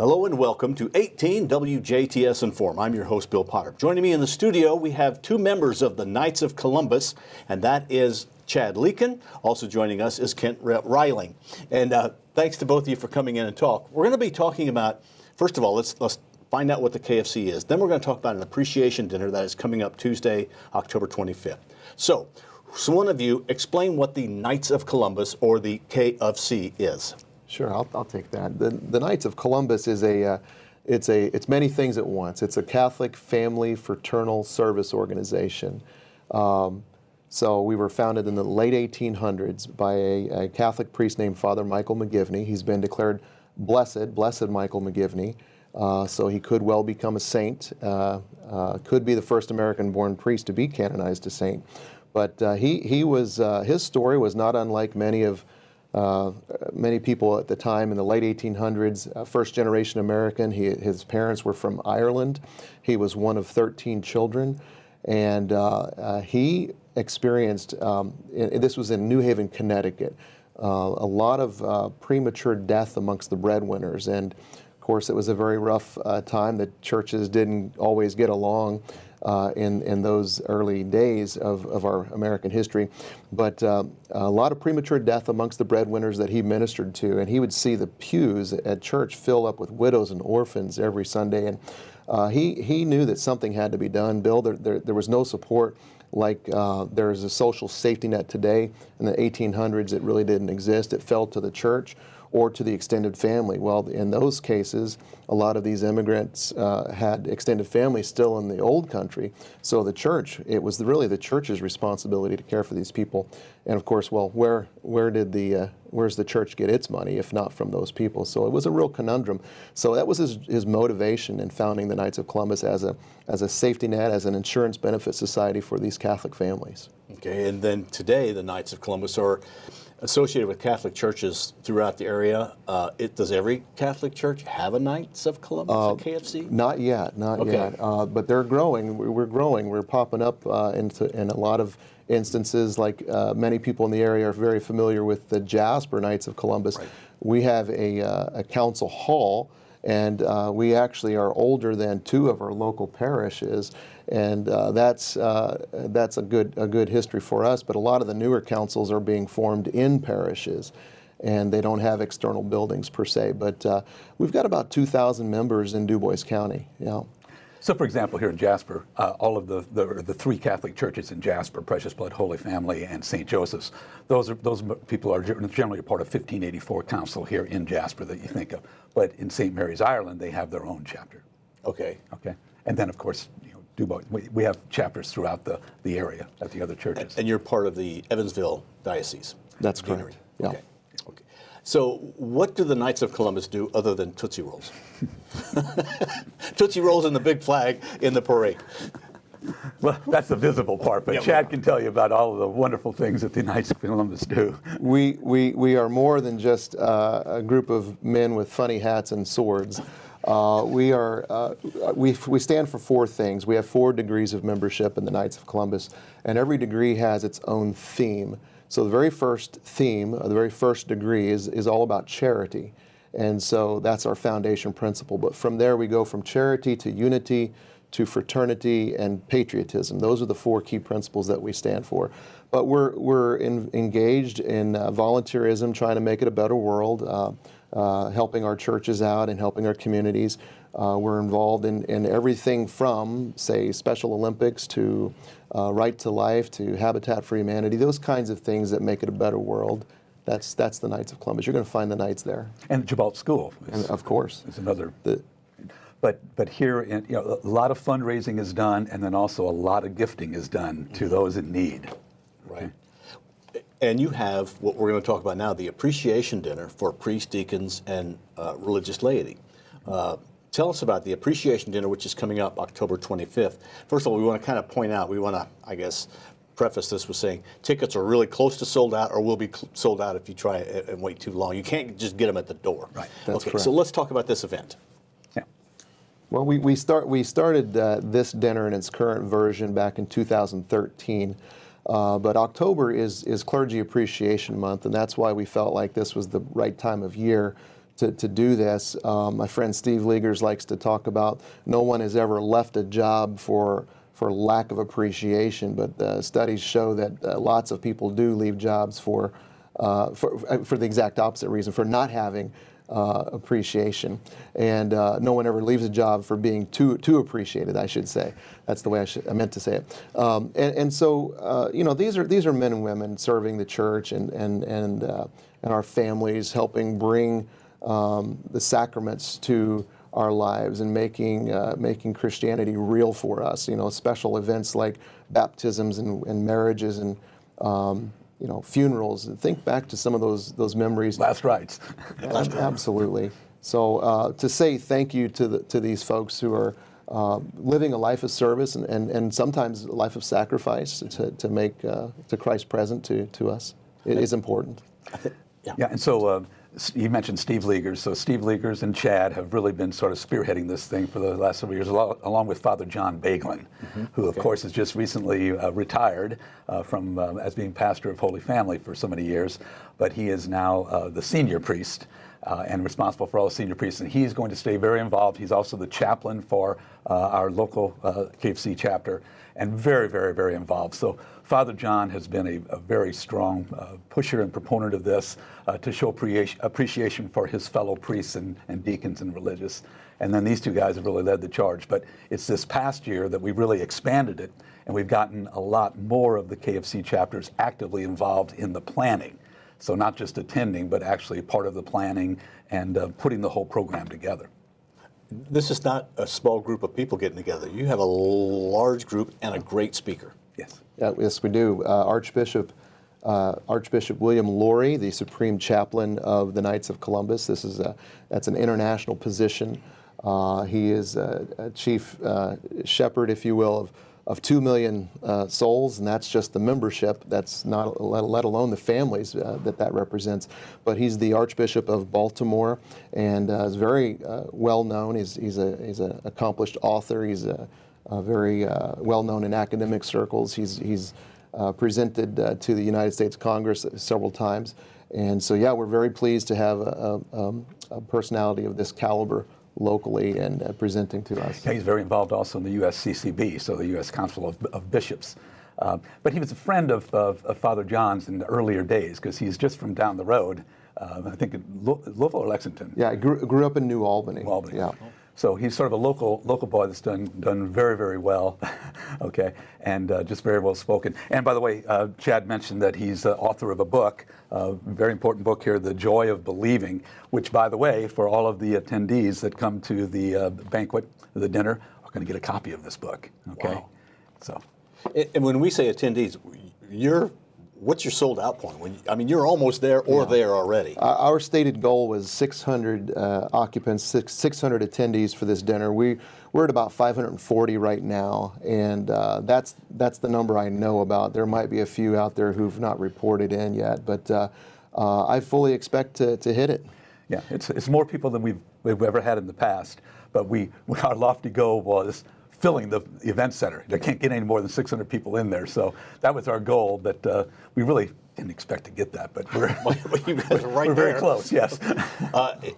Hello and welcome to 18 WJTS in.form. I'm your host, Bill Potter. Joining me in the studio, we have two members of the Knights of Columbus, and that is Chad Lueken. Also joining us is Kent Reying. And thanks to both of you for coming in and talk. We're going to be talking about, first of all, let's find out what the KFC is. Then we're going to talk about an appreciation dinner that is coming up Tuesday, October 25th. So one of you explain what the Knights of Columbus or the KFC is. Sure, I'll take that. The Knights of Columbus is it's many things at once. It's a Catholic family fraternal service organization. So we were founded in the late 1800s by a Catholic priest named Father Michael McGivney. He's been declared blessed Michael McGivney. So he could well become a saint. Could be the first American-born priest to be canonized a saint. But his story was not unlike many people at the time in the late 1800s, first-generation American. His parents were from Ireland. He was one of 13 children, and he experienced, this was in New Haven, Connecticut, a lot of premature death amongst the breadwinners, and of course it was a very rough time. The churches didn't always get along in those early days of our American history. But a lot of premature death amongst the breadwinners that he ministered to, and he would see the pews at church fill up with widows and orphans every Sunday, and he knew that something had to be done. Bill, there was no support like there is a social safety net today. In the 1800s, it really didn't exist. It fell to the church or to the extended family. Well, in those cases, a lot of these immigrants had extended families still in the old country. So the church, it was really the church's responsibility to care for these people. And of course, well, where's the church get its money if not from those people? So it was a real conundrum. So that was his motivation in founding the Knights of Columbus as a safety net, as an insurance benefit society for these Catholic families. Okay, and then today the Knights of Columbus are associated with Catholic churches throughout the area. Does every Catholic church have a Knights of Columbus, a KFC? Not yet. But they're growing. We're growing. We're popping up in a lot of instances. Like many people in the area are very familiar with the Jasper Knights of Columbus. Right. We have a council hall, and we actually are older than two of our local parishes. And that's a good history for us. But a lot of the newer councils are being formed in parishes, and they don't have external buildings per se. But we've got about 2,000 members in Du Bois County. Yeah. So, for example, here in Jasper, all of the three Catholic churches in Jasper, Precious Blood, Holy Family, and St. Joseph's, those people are generally a part of 1584 Council here in Jasper that you think of. But in St. Mary's, Ireland, they have their own chapter. Okay. And then, of course, Du Bois, we have chapters throughout the area at the other churches. And you're part of the Evansville Diocese? That's correct. Yeah. Okay. So what do the Knights of Columbus do other than Tootsie Rolls? Tootsie Rolls and the big flag in the parade. Well, that's the visible part, but Chad can tell you about all of the wonderful things that the Knights of Columbus do. We are more than just a group of men with funny hats and swords. We stand for four things. We have 4 degrees of membership in the Knights of Columbus, and every degree has its own theme. So the very first theme, the very first degree is all about charity. And so that's our foundation principle. But from there we go from charity to unity to fraternity and patriotism. Those are the 4 key principles that we stand for. But we're engaged in volunteerism, trying to make it a better world, helping our churches out and helping our communities. We're involved in everything from, say, Special Olympics to Right to Life to Habitat for Humanity, those kinds of things that make it a better world. That's the Knights of Columbus. You're going to find the Knights there. And Jabalt School. Of course. Is another. But here, a lot of fundraising is done, and then also a lot of gifting is done to those in need. Right. And you have what we're going to talk about now, the appreciation dinner for priests, deacons, and religious laity. Tell us about the appreciation dinner, which is coming up October 25th. First of all, we want to kind of point out, we want to, I guess, preface this with saying tickets are really close to sold out or will be sold out if you try and wait too long. You can't just get them at the door. Right. That's correct. So let's talk about this event. Yeah. Well, we started this dinner in its current version back in 2013. But October is Clergy Appreciation Month, and that's why we felt like this was the right time of year to do this. My friend Steve Liegers likes to talk about no one has ever left a job for lack of appreciation, but studies show that lots of people do leave jobs for the exact opposite reason, for not having appreciation. And no one ever leaves a job for being too appreciated, I should say. That's the way I meant to say it. So these are men and women serving the church and our families, helping bring the sacraments to our lives and making Christianity real for us. Special events like baptisms and marriages and funerals. Think back to some of those memories. Last rites. Absolutely. So to say thank you to these folks who are living a life of service and sometimes a life of sacrifice to make to Christ present to us is important. Yeah, and so you mentioned Steve Liegers. So Steve Liegers and Chad have really been sort of spearheading this thing for the last several years, along with Father John Baglin, who, of course, has just recently retired from as being pastor of Holy Family for so many years. But he is now the senior priest and responsible for all the senior priests. And he's going to stay very involved. He's also the chaplain for our local KFC chapter, and very, very, very involved. So Father John has been a very strong pusher and proponent of this to show appreciation for his fellow priests and deacons and religious. And then these two guys have really led the charge. But it's this past year that we've really expanded it, and we've gotten a lot more of the KFC chapters actively involved in the planning. So not just attending, but actually part of the planning and putting the whole program together. This is not a small group of people getting together. You have a large group and a great speaker. Yes. Yes, we do. Archbishop William Laurie, the Supreme Chaplain of the Knights of Columbus. That's an international position. He is a chief shepherd, if you will, of 2 million souls, and that's just the membership. That's not let alone the families that represents. But he's the Archbishop of Baltimore, and is very well known. He's an accomplished author. He's very well known in academic circles. He's presented to the United States Congress several times, and so we're very pleased to have a personality of this caliber locally and presenting to us. Yeah, he's very involved also in the USCCB, so the U.S. Council of Bishops. But he was a friend of Father John's in the earlier days, because he's just from down the road, I think in Louisville or Lexington. Yeah, I grew up in New Albany. New Albany. Yeah. So he's sort of a local boy that's done very, very well, okay, and just very well spoken. And by the way, Chad mentioned that he's author of a book, a very important book here, The Joy of Believing, which, by the way, for all of the attendees that come to the banquet, the dinner, are going to get a copy of this book, okay? Wow. So. And when we say attendees, what's your sold out point? You're almost there or there already. Our stated goal was 600 occupants, 600 attendees for this dinner. We're at about 540 right now, and that's the number I know about. There might be a few out there who've not reported in yet, but I fully expect to hit it. Yeah, it's more people than we've ever had in the past, but our lofty goal was filling the event center. There can't get any more than 600 people in there, so that was our goal, but we really didn't expect to get that, but we're very close, yes.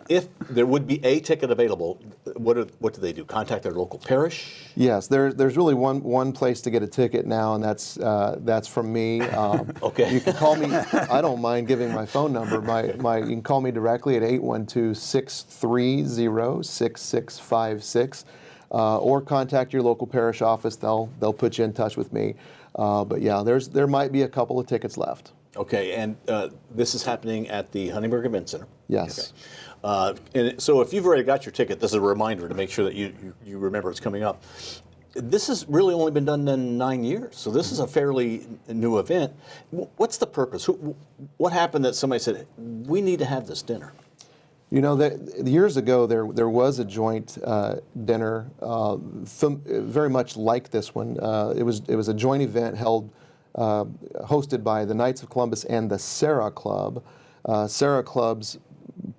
If there would be a ticket available, what do they do? Contact their local parish? Yes, there's really one place to get a ticket now, and that's from me. Okay. You can call me. I don't mind giving my phone number. You can call me directly at 812-630-6656. Or contact your local parish office. They'll put you in touch with me. But yeah, there might be a couple of tickets left. Okay, and this is happening at the Huntingburg Event Center. Yes. Okay. And so if you've already got your ticket, this is a reminder to make sure that you remember it's coming up. This has really only been done in 9 years, so this is a fairly new event. What's the purpose? What happened that somebody said, we need to have this dinner? Years ago, there was a joint dinner, very much like this one. It was a joint event hosted by the Knights of Columbus and the Sarah Club. Sarah Club's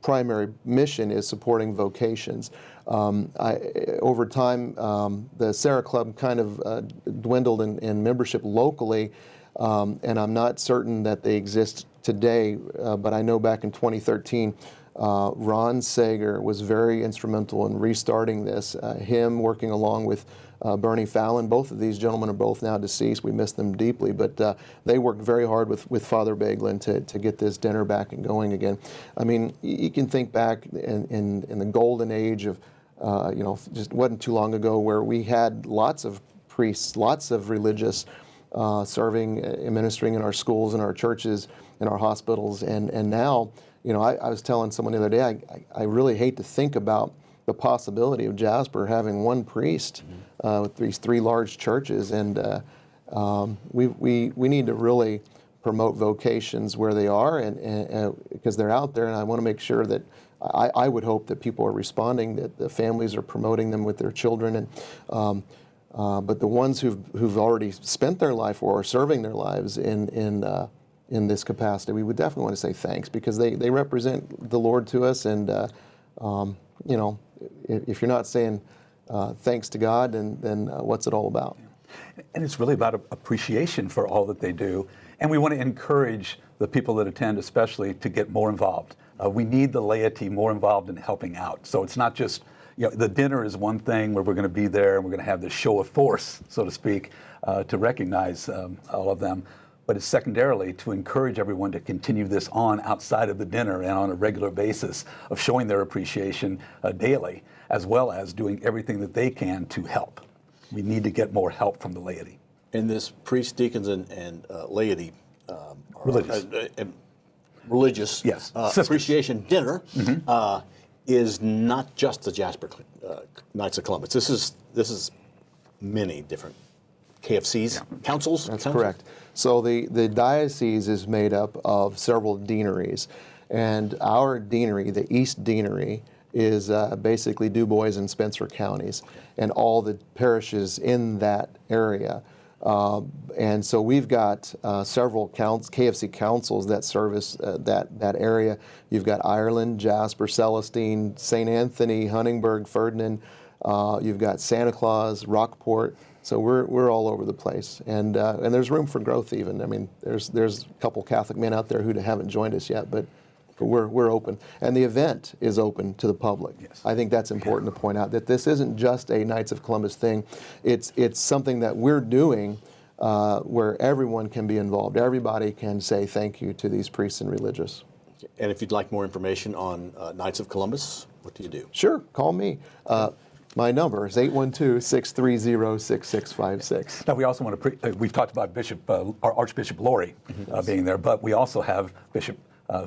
primary mission is supporting Vocations. Over time, the Sarah Club kind of dwindled in membership locally, and I'm not certain that they exist today, but I know back in 2013, Ron Sager was very instrumental in restarting this. Him working along with Bernie Fallon. Both of these gentlemen are both now deceased. We miss them deeply, but they worked very hard with Father Bagelin to get this dinner back and going again. I mean, you can think back in the golden age of, just wasn't too long ago, where we had lots of priests, lots of religious serving and ministering in our schools, in our churches, in our hospitals, and now, I was telling someone the other day, I really hate to think about the possibility of Jasper having one priest with these three large churches, and we need to really promote vocations where they are, and because they're out there, and I want to make sure that I would hope that people are responding, that the families are promoting them with their children, and but the ones who've already spent their life or are serving their lives in this capacity, we would definitely want to say thanks, because they represent the Lord to us, and if you're not saying thanks to God, then what's it all about? And it's really about appreciation for all that they do. And we want to encourage the people that attend especially to get more involved. We need the laity more involved in helping out. So it's not just, the dinner is one thing where we're going to be there and we're going to have this show of force, so to speak, to recognize all of them. But it's secondarily to encourage everyone to continue this on outside of the dinner and on a regular basis of showing their appreciation daily, as well as doing everything that they can to help. We need to get more help from the laity. And this priests, deacons, and laity, Religious. Yes. Appreciation dinner is not just the Jasper Knights of Columbus. This is many different KFCs, councils. That's correct. So the diocese is made up of several deaneries, and our deanery, the East Deanery, is basically Du Bois and Spencer counties, and all the parishes in that area. And so we've got several KFC councils that service that area. You've got Ireland, Jasper, Celestine, St. Anthony, Huntingburg, Ferdinand. You've got Santa Claus, Rockport. So we're all over the place, and there's room for growth even. I mean, there's a couple Catholic men out there who haven't joined us yet, but we're open, and the event is open to the public. Yes. I think that's important to point out, that this isn't just a Knights of Columbus thing. It's something that we're doing where everyone can be involved. Everybody can say thank you to these priests and religious. And if you'd like more information on Knights of Columbus, what do you do? Sure, call me. My number is 812-630-6656. Now, we also want to, we've talked about our Archbishop Laurie being there, but we also have Bishop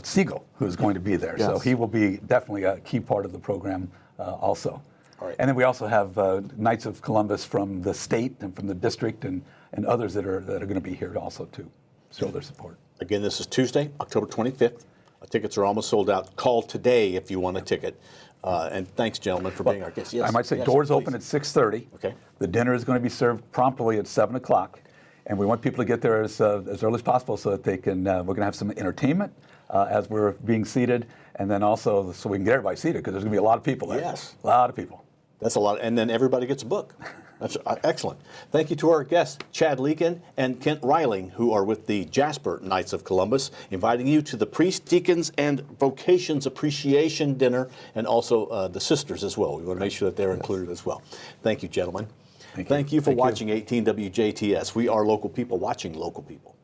Siegel, who's going to be there. Yes. So he will be definitely a key part of the program also. All right. And then we also have Knights of Columbus from the state and from the district and others that are going to be here also to show their support. Again, this is Tuesday, October 25th. Tickets are almost sold out. Call today if you want a ticket. And thanks, gentlemen, for being our guests. Yes, I might say yes, doors please. open at 6:30. Okay. The dinner is going to be served promptly at 7 o'clock. And we want people to get there as early as possible so that they can, we're going to have some entertainment as we're being seated. And then also so we can get everybody seated, because there's going to be a lot of people there. Yes. A lot of people. That's a lot. And then everybody gets a book. That's excellent. Thank you to our guests, Chad Lueken and Kent Reying, who are with the Jasper Knights of Columbus, inviting you to the Priests, Deacons, and Vocations Appreciation Dinner, and also the sisters as well. We want to make sure that they're included as well. Thank you, gentlemen. Thank you for watching 18 WJTS. We are local people watching local people.